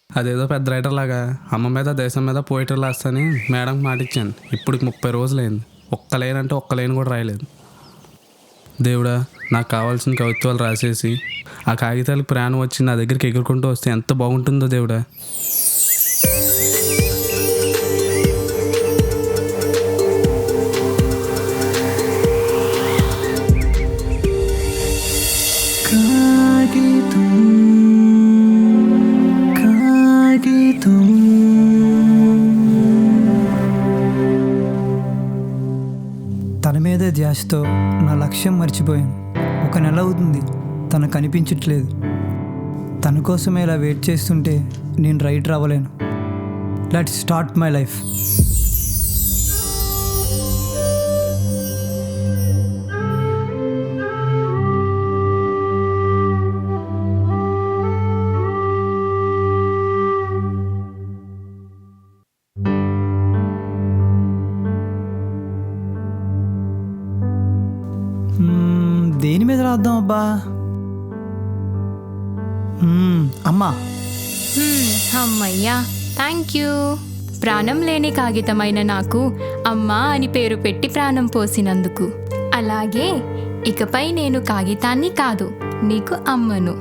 అదేదో పెద్ద రైటర్ లాగా అమ్మ మీద దేశం మీద పోయిటర్లు రాస్తాని మేడంకి మాట ఇచ్చాను. ఇప్పటికి 30 రోజులైంది. ఒక్క లైన్ అంటే ఒక్క లైన్ కూడా రాయలేదు. దేవుడా, నాకు కావాల్సిన కవిత్వాలు రాసేసి ఆ కాగితాలకు ప్రాణం వచ్చి నా దగ్గరికి ఎగురుకుంటూ వస్తే ఎంత బాగుంటుందో దేవుడా. తన మీద ధ్యాసతో నా లక్ష్యం మర్చిపోయాను. 1 నెల అవుతుంది, తను కనిపించట్లేదు. తన కోసమే ఇలా వెయిట్ చేస్తుంటే నేను రైటర్ అవ్వలేను. Let's start my life. దేని మీద రాద్దాం అబ్బా? అమ్మా. అమ్మయ్యా, థ్యాంక్ యూ. ప్రాణం లేని కాగితమైన నాకు అమ్మా అని పేరు పెట్టి ప్రాణం పోసినందుకు. అలాగే ఇకపై నేను కాగితాన్ని కాదు, నీకు అమ్మను.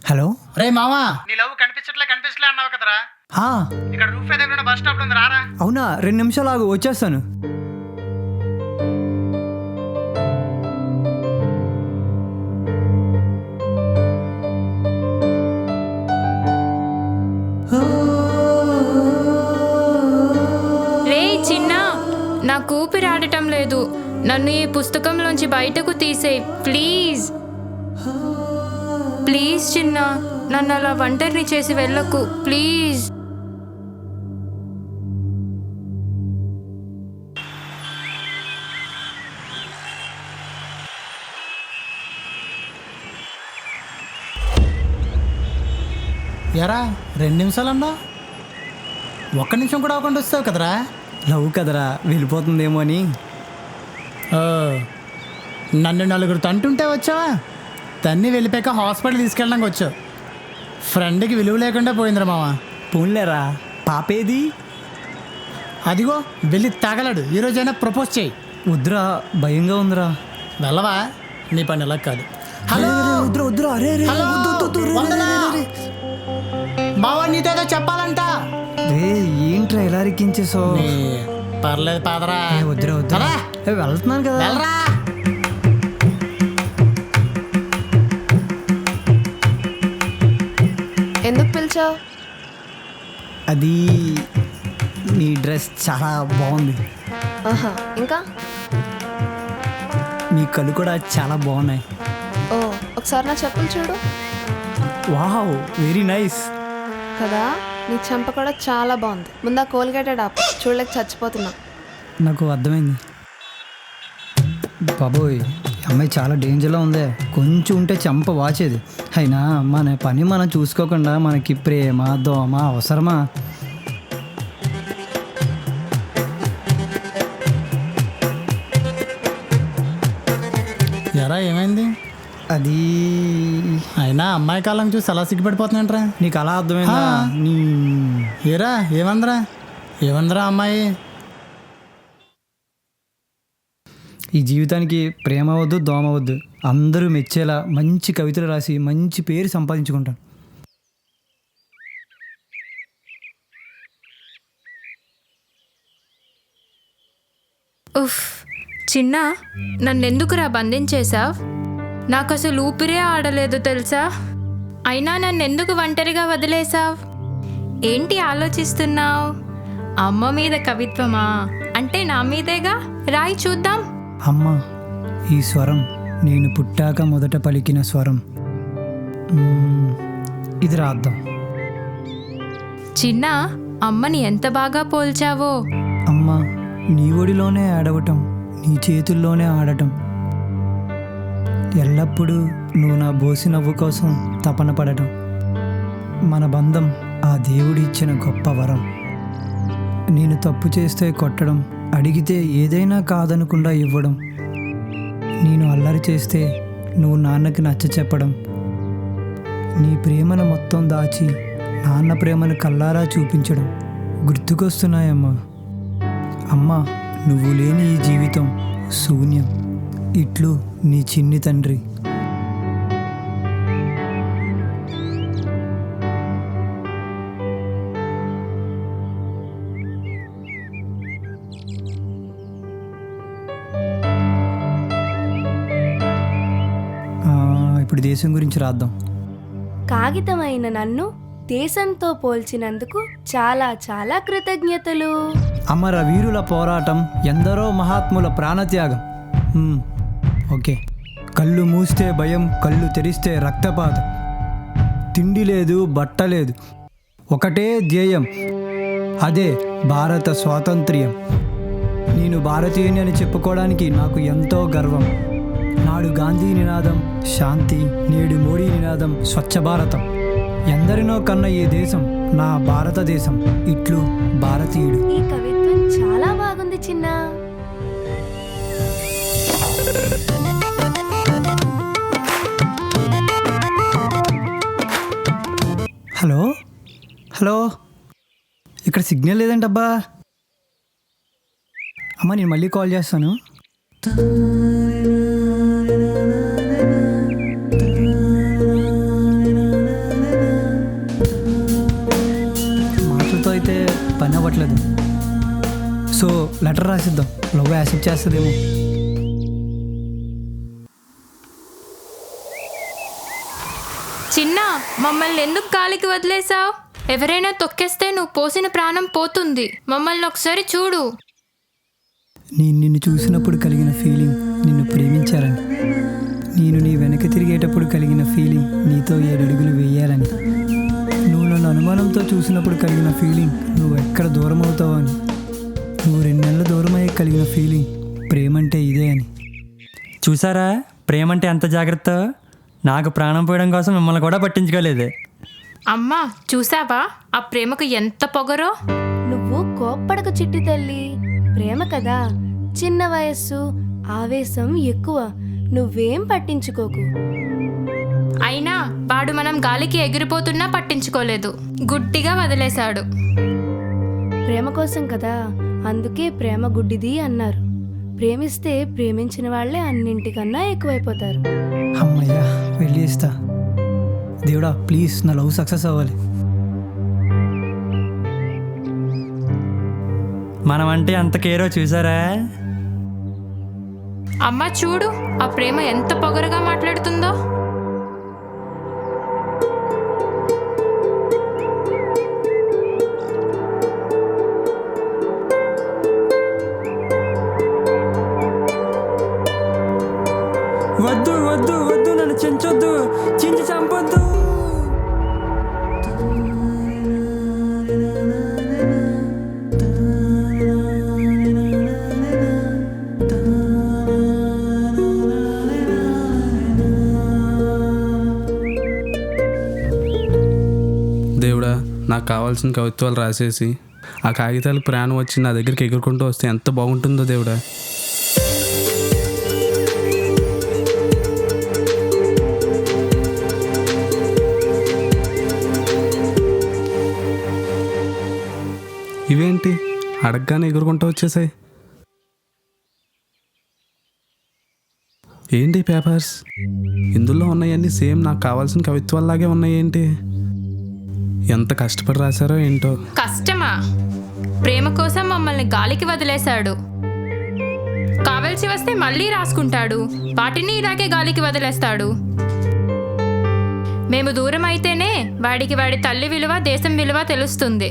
హలో. రే మావా, నీ లవ్ కనిపించట్లే అన్నావు కదరా. ఇక్కడ రూఫ్ ఎదురుగా బస్ స్టాప్ ఉంది, రారా. అవునా, 2 నిమిషాలు ఆగు, వచ్చేస్తాను. రే చిన్న, నాకు ఊపిరాడటం లేదు. నన్ను ఈ పుస్తకంలోంచి బయటకు తీసేయ్ ప్లీజ్. ప్లీజ్ చిన్న, నన్ను అలా ఒంటరిని చేసి వెళ్ళకు ప్లీజ్. ఎరా 2 నిమిషాలన్నా, 1 నిమిషం కూడా అవ్వకుండా వస్తావు కదరా. లవ్ కదరా, వెళ్ళిపోతుందేమో అని. నన్ను 4 తంటుంటే వచ్చావా? తన్ని వెళ్ళిపోయాక హాస్పిటల్ తీసుకెళ్ళడానికి వచ్చావు. ఫ్రెండ్కి విలువ లేకుండా పోయిందిరా మావా. పోన్లేరా, పాపేది? అదిగో వెళ్ళి తగలడు. ఈరోజైనా ప్రపోజ్ చేయి. వద్దురా, భయంగా ఉందిరా. వెళ్ళవా? నీ పని ఎలా కాదు. హలో వద్దురా. అరే హలో, మావా నీతో ఏదో చెప్పాలంట. రే, ఏంట్రా ఎలా రిక్కించేసావు? పర్లేదు పాదరా. వద్దురా. వెళ్తున్నాను కదా. వెళ్ళరా. ఎందుకు పిలిచావు? అది నీ డ్రెస్ చాలా బాగుంది. ఇంకా నీ కళ్ళు కూడా చాలా బాగున్నాయి. ఓ, ఒకసారి నా చెప్పులు చూడు. Wow, very nice. కదా, నీ చెంప కూడా చాలా బాగుంది. ముందా కోల్గేటెడ్ ఆపు, చూడలేక చచ్చిపోతున్నా. నాకు అర్థమైంది. బాబోయ్, అమ్మాయి చాలా డేంజర్లో ఉందే. కొంచెం ఉంటే చెంప వాచేది. అయినా మన పని మనం చూసుకోకుండా మనకి ప్రేమ దోమ అవసరమా? ఎరా ఏమైంది? అది అయినా అమ్మాయి కాలం చూసి అలా సిగ్గుపడిపోతున్నాంట్రా. నీకు అలా అర్థమైందా? ఏరా ఏమందరా అమ్మాయి? ఈ జీవితానికి ప్రేమ వద్దు, దోమ వద్దు. అందరూ మెచ్చేలా మంచి కవితలు రాసి మంచి పేరు సంపాదించుకుంటాను. ఉఫ్ చిన్న, నన్నెందుకురా బంధించేశావ్? నాకు అసలు ఊపిరే ఆడలేదు తెలుసా. అయినా నన్నెందుకు ఒంటరిగా వదిలేశావ్? ఏంటి ఆలోచిస్తున్నావు? అమ్మ మీద కవిత్వమా? అంటే నా మీదేగా, రాయి చూద్దాం. అమ్మా, ఈ స్వరం నేను పుట్టాక మొదట పలికిన స్వరం. ఇది రాద్దాం. చిన్న, అమ్మని ఎంత బాగా పోల్చావో. అమ్మా, నీ ఒడిలోనే ఆడవటం, నీ చేతుల్లోనే ఆడటం. ఎల్లప్పుడూ నువ్వు నా బోసి నవ్వు కోసం తపన పడటం. మన బంధం ఆ దేవుడిచ్చిన గొప్ప వరం. నేను తప్పు చేస్తే కొట్టడం, అడిగితే ఏదైనా కాదనకుండా ఇవ్వడం, నేను అల్లరి చేస్తే నువ్వు నాన్నకి నచ్చ చెప్పడం, నీ ప్రేమను మొత్తం దాచి నాన్న ప్రేమను కల్లారా చూపించడం గుర్తుకొస్తున్నాయమ్మా. అమ్మా, నువ్వు లేని ఈ జీవితం శూన్యం. ఇట్లు నీ చిన్ని తండ్రి. ఇప్పుడు దేశం గురించి రాద్దాం. కాగితమైన నన్ను దేశంతో పోల్చినందుకు చాలా చాలా కృతజ్ఞతలు. అమర వీరుల పోరాటం, ఎందరో మహాత్ముల ప్రాణత్యాగం. ఓకే. కళ్ళు మూస్తే భయం, కళ్ళు తెరిస్తే రక్తపాతం. తిండి లేదు, బట్ట లేదు, ఒకటే ధ్యేయం, అదే భారత స్వాతంత్ర్యం. నేను భారతీయుని అని చెప్పుకోవడానికి నాకు ఎంతో గర్వం. నాడు గాంధీ నినాదం శాంతి, నేడు మోడీ నినాదం స్వచ్ఛ భారతం. ఎందరినో కన్న ఈ దేశం నా భారతదేశం. ఇట్లు భారతీయుడు. ఈ కవిత్వం చాలా బాగుంది చిన్న. హలో హలో, ఇక్కడ సిగ్నల్ లేదంటబ్బా. అమ్మ, నేను మళ్ళీ కాల్ చేస్తాను. మాటలతో అయితే పని అవ్వట్లేదు. సో లెటర్ రాసిద్దాం, లవ్ యాక్సెప్ట్ చేస్తుందేమో. చిన్న, మమ్మల్ని ఎందుకు గాలికి వదిలేసావు? ఎవరైనా తొక్కేస్తే నువ్వు పోసిన ప్రాణం పోతుంది. మమ్మల్ని ఒకసారి చూడు. నేను నిన్ను చూసినప్పుడు కలిగిన ఫీలింగ్ నిన్ను ప్రేమించాలని, నేను నీ వెనక తిరిగేటప్పుడు కలిగిన ఫీలింగ్ నీతో 7 అడుగులు వేయాలని, నువ్వు నన్ను అనుమానంతో చూసినప్పుడు కలిగిన ఫీలింగ్ నువ్వు ఎక్కడ దూరం అవుతావు అని, నువ్వు 2 నెలల దూరం అయ్యి కలిగిన ఫీలింగ్ ప్రేమంటే ఇదే అని. చూసారా ప్రేమంటే ఎంత జాగ్రత్త. నాకు ప్రాణం పోయడం కోసం మిమ్మల్ని కూడా పట్టించుకోలేదు. అమ్మా, చూసావా ఆ ప్రేమకు ఎంత పొగరో? నువ్వు కోప్పడకు చిట్టి తల్లి. ప్రేమ కదా, చిన్న వయస్సు, ఆవేశం ఎక్కువ. నువ్వేం పట్టించుకోకు. అయినా వాడు మనం గాలికి ఎగిరిపోతున్నా పట్టించుకోలేదు, గుడ్డిగా వదిలేశాడు. ప్రేమ కోసం కదా, అందుకే ప్రేమ గుడ్డిది అన్నారు. ప్రేమిస్తే ప్రేమించిన వాళ్ళే అన్నింటికన్నా ఎక్కువైపోతారు. అమ్మయ్యా, వెళ్ళి ఇస్తా. దేవుడా, ప్లీజ్ నా లవ్ సక్సెస్ అవ్వాలి. మనం అంటే అంత కేరో చూసారా. అమ్మ చూడు, ఆ ప్రేమ ఎంత పొగరుగా మాట్లాడుతుందో. వద్దు వద్దు వద్దు, నన్ను చించొద్దు, చించి చంపొద్దు. దేవుడా, నాకు కావాల్సిన కవిత్వాలు రాసేసి ఆ కాగితాలకు ప్రాణం వచ్చి నా దగ్గరికి ఎగురుకుంటూ వస్తే ఎంత బాగుంటుందో దేవుడా. ఇవేంటి అడగగానే ఎగురుకుంటూ వచ్చేసాయి? ఏంటి పేపర్స్? ఇందులో ఉన్నాయన్నీ సేమ్ నాకు కావాల్సిన కవిత్వాల్లాగే ఉన్నాయి. ఏంటి ఎంత కష్టపడి రాశారో ఏంటో. కష్టమా? ప్రేమ కోసం మమ్మల్ని గాలికి వదిలేశాడు. కావలసి వస్తే మళ్ళీ రాసుకుంటాడు, వాటిని ఇలాగే గాలికి వదిలేస్తాడు. మేము దూరం అయితేనే వాడికి వాడి తల్లి విలువ, దేశం విలువ తెలుస్తుంది.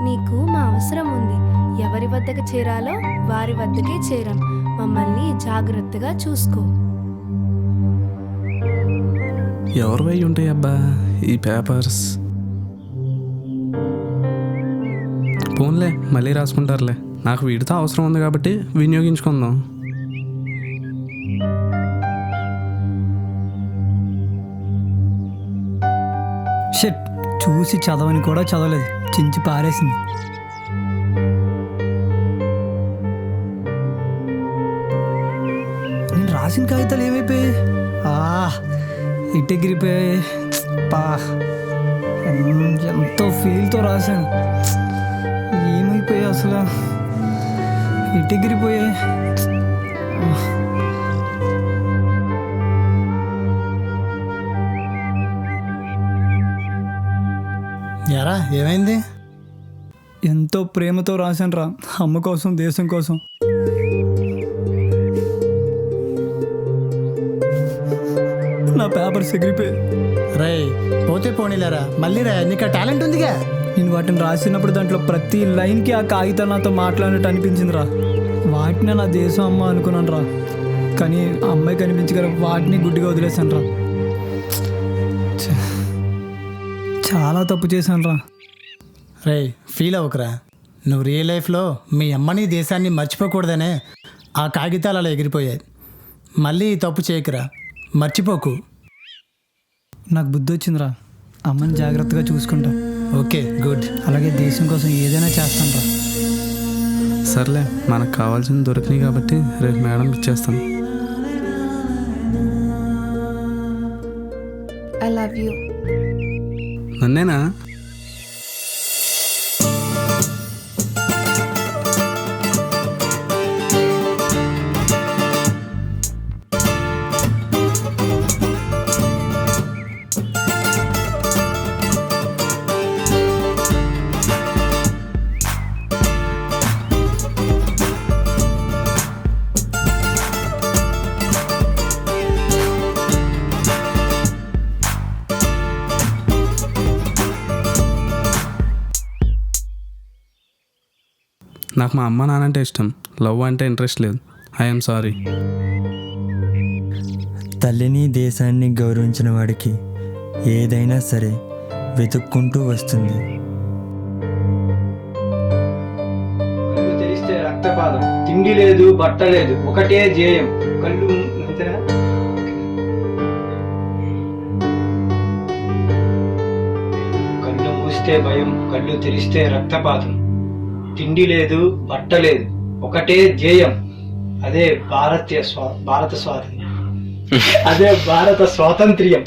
నీకు మా అవసరం ఉంది. ఎవరి వద్దకు చేరాలో వారి వద్దకే చేరాం. మమ్మల్ని జాగ్రత్తగా చూసుకో. ఎవరు అయి ఉంటాయి అబ్బా ఈ పేపర్స్? పోన్లే, మళ్ళీ రాసుకుంటారులే. నాకు వీటితో అవసరం ఉంది కాబట్టి వినియోగించుకుందాం. షిట్, చూసి చదవని కూడా చదవలేదు, చించి పారేసింది. రాసిన కాగితాలు ఏమైపోయాయి? ఇటెగిరిపోయాయి. పా ఎంతో ఫీల్తో రాశాను, ఏమైపోయాయి అసలు? ఇటెగిరిపోయాయి. ఎరా ఏమైంది? ఎంతో ప్రేమతో రాశాను రా, అమ్మ కోసం, దేశం కోసం. నా పేపర్స్ ఎగిరిపోయాయి. రే పోతే పోనీలేరా, మళ్ళీ రా, నీకు ఆ టాలెంట్ ఉందిగా. నేను వాటిని రాసినప్పుడు దాంట్లో ప్రతి లైన్కి ఆ కాగితాలు నాతో మాట్లాడినట్టు అనిపించింది రా. వాటిని నా దేశం అమ్మ అనుకున్నాను రా, కానీ ఆ అమ్మాయి కనిపించగల వాటిని గుడ్డిగా వదిలేశాను రా. చాలా తప్పు చేశాను రా. రే ఫీల్ అవ్వకురా, నువ్వు రియల్ లైఫ్లో మీ అమ్మని దేశాన్ని మర్చిపోకూడదనే ఆ కాగితాలు అలా ఎగిరిపోయాయి. మళ్ళీ ఈ తప్పు చేయకురా, మర్చిపోకు. నాకు బుద్ధి వచ్చిందిరా, అమ్మని జాగ్రత్తగా చూసుకుంటా. Okay good. అలాగే దేశం కోసం ఏదైనా చేస్తాను రా. సర్లే, మనకు కావాల్సింది దొరికినాయి కాబట్టి రేపు మేడం ఇచ్చేస్తాను. I love you. నన్నేనా? నాకు మా అమ్మ నాన్న అంటే ఇష్టం, లవ్ అంటే ఇంట్రెస్ట్ లేదు. I'm sorry. తల్లిని దేశాన్ని గౌరవించిన వాడికి ఏదైనా సరే వెతుక్కుంటూ వస్తుంది. కళ్ళు తెరిస్తే రక్తపాతం, తిండి లేదు బట్ట లేదు, ఒకటే ధ్యేయం. కళ్ళు అంతేనా? కళ్ళు మూస్తే భయం, కళ్ళు తెరిస్తే రక్తపాతం, తిండి లేదు బట్ట లేదు, ఒకటే ధ్యేయం. అదే భారత స్వాతంత్ర్యం.